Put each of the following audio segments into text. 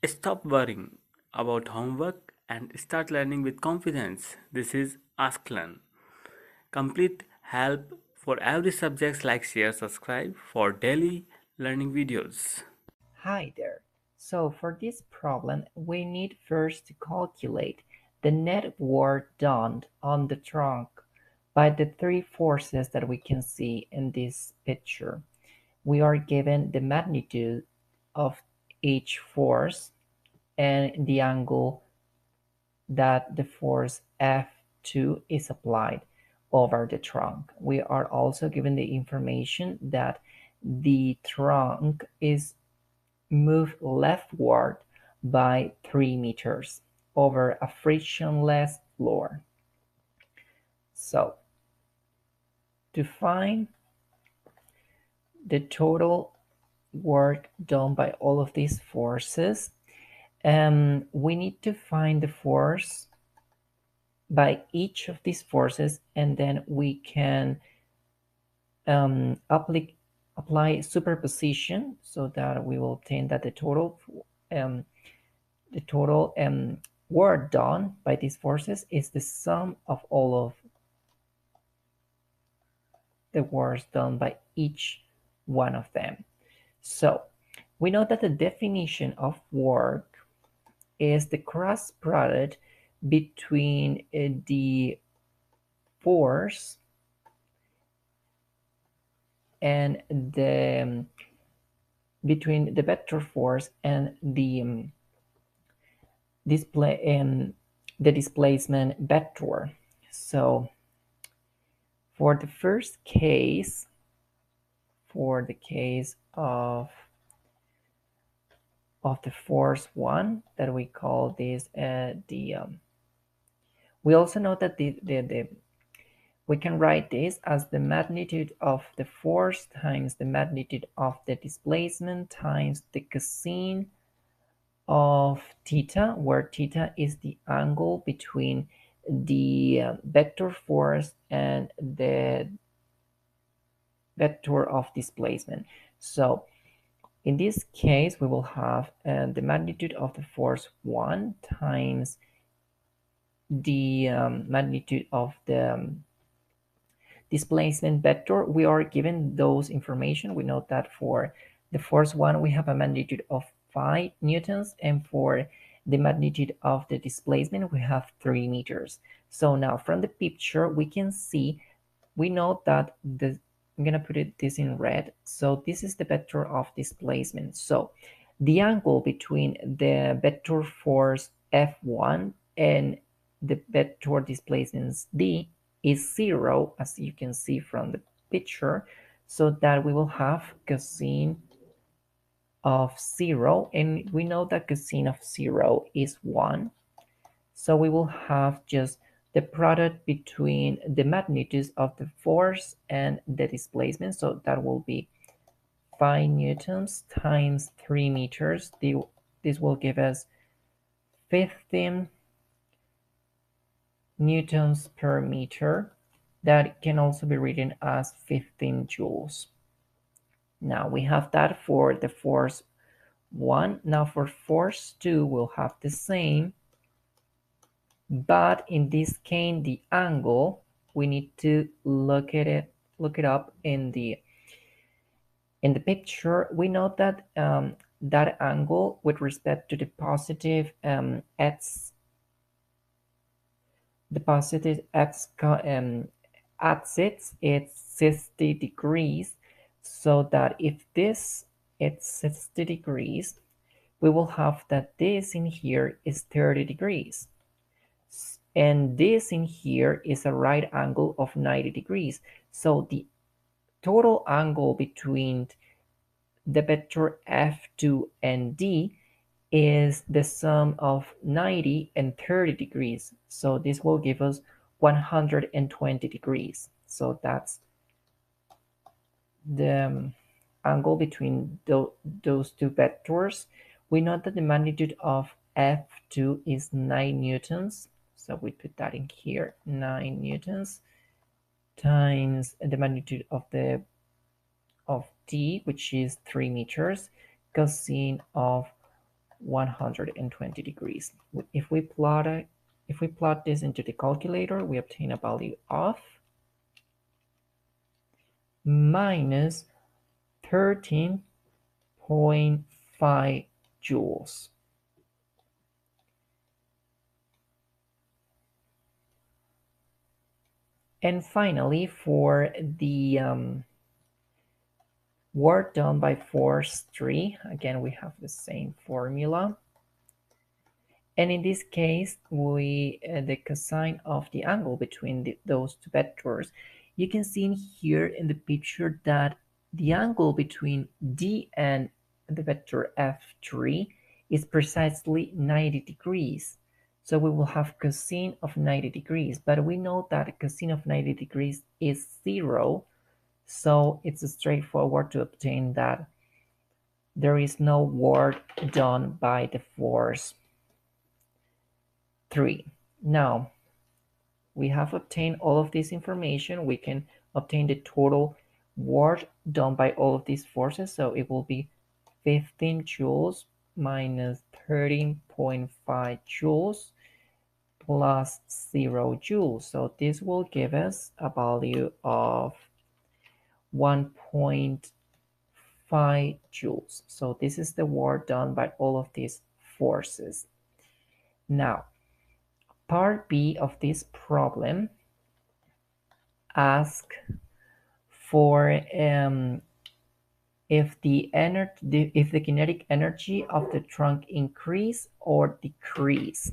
Stop worrying about homework and start learning with confidence. This is Ask Learn. Complete help for every subject. Like, share, subscribe for daily learning videos. Hi there. So for this problem, we need first to calculate the net work done on the trunk by the three forces that we can see in this picture. We are given the magnitude of each force and the angle that the force F2 is applied over the trunk. We are also given the information that the trunk is moved leftward by 3 meters over a frictionless floor. So to find the total work done by all of these forces, we need to find the force by each of these forces, and then we can apply superposition so that we will obtain that um, the total work done by these forces is the sum of all of the works done by each one of them. So we know that the definition of work is the cross product between the force and between the vector force and the displacement vector. So for the first case, for the case of the force one that we call this the we also know that the we can write this as the magnitude of the force times the magnitude of the displacement times the cosine of theta, where theta is the angle between the vector force and the vector of displacement. So in this case, we will have the magnitude of the force 1 times the magnitude of the displacement vector. We are given those information. We know that for the force 1, we have a magnitude of 5 newtons, and for the magnitude of the displacement, we have 3 meters. So now from the picture, we can see, we know that I'm gonna put this in red. So this is the vector of displacement. So the angle between the vector force F1 and the vector displacement D is 0, as you can see from the picture, so that we will have cosine of 0, and we know that cosine of 0 is 1. So we will have just the product between the magnitudes of the force and the displacement. So that will be 5 newtons times 3 meters. This will give us 15 newtons per meter. That can also be written as 15 joules. Now we have that for the force 1. Now for force 2, we'll have the same, but in this case the angle we need to look it up in the picture. We know that that angle with respect to the positive x axis, it's 60 degrees, so that if this is 60 degrees, we will have that this in here is 30 degrees, and this in here is a right angle of 90 degrees. So the total angle between the vector F2 and D is the sum of 90 and 30 degrees. So this will give us 120 degrees. So that's the angle between those two vectors. We know that the magnitude of F2 is 9 newtons. So we put that in here, 9 newtons times the magnitude of D, which is 3 meters, cosine of 120 degrees. If we plot this into the calculator, we obtain a value of minus 13.5 joules. And finally, for the work done by force 3, again, we have the same formula. And in this case, the cosine of the angle between those two vectors, you can see in here in the picture that the angle between D and the vector F3 is precisely 90 degrees. So we will have cosine of 90 degrees, but we know that cosine of 90 degrees is 0, so it's straightforward to obtain that there is no work done by the force 3. Now, we have obtained all of this information. We can obtain the total work done by all of these forces. So it will be 15 joules minus 13.5 joules plus 0 joules. So this will give us a value of 1.5 joules. So this is the work done by all of these forces. Now, part B of this problem asks for if the kinetic energy of the trunk increase or decrease.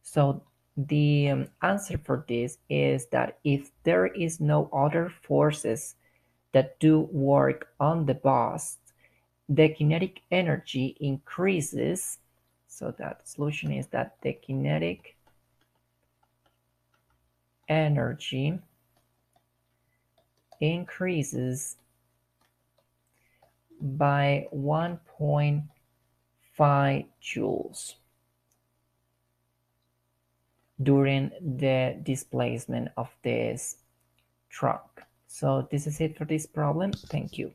So the answer for this is that if there is no other forces that do work on the bust, the kinetic energy increases. So that solution is that the kinetic energy increases by 1.5 joules during the displacement of this trunk. So this is it for this problem. Thank you.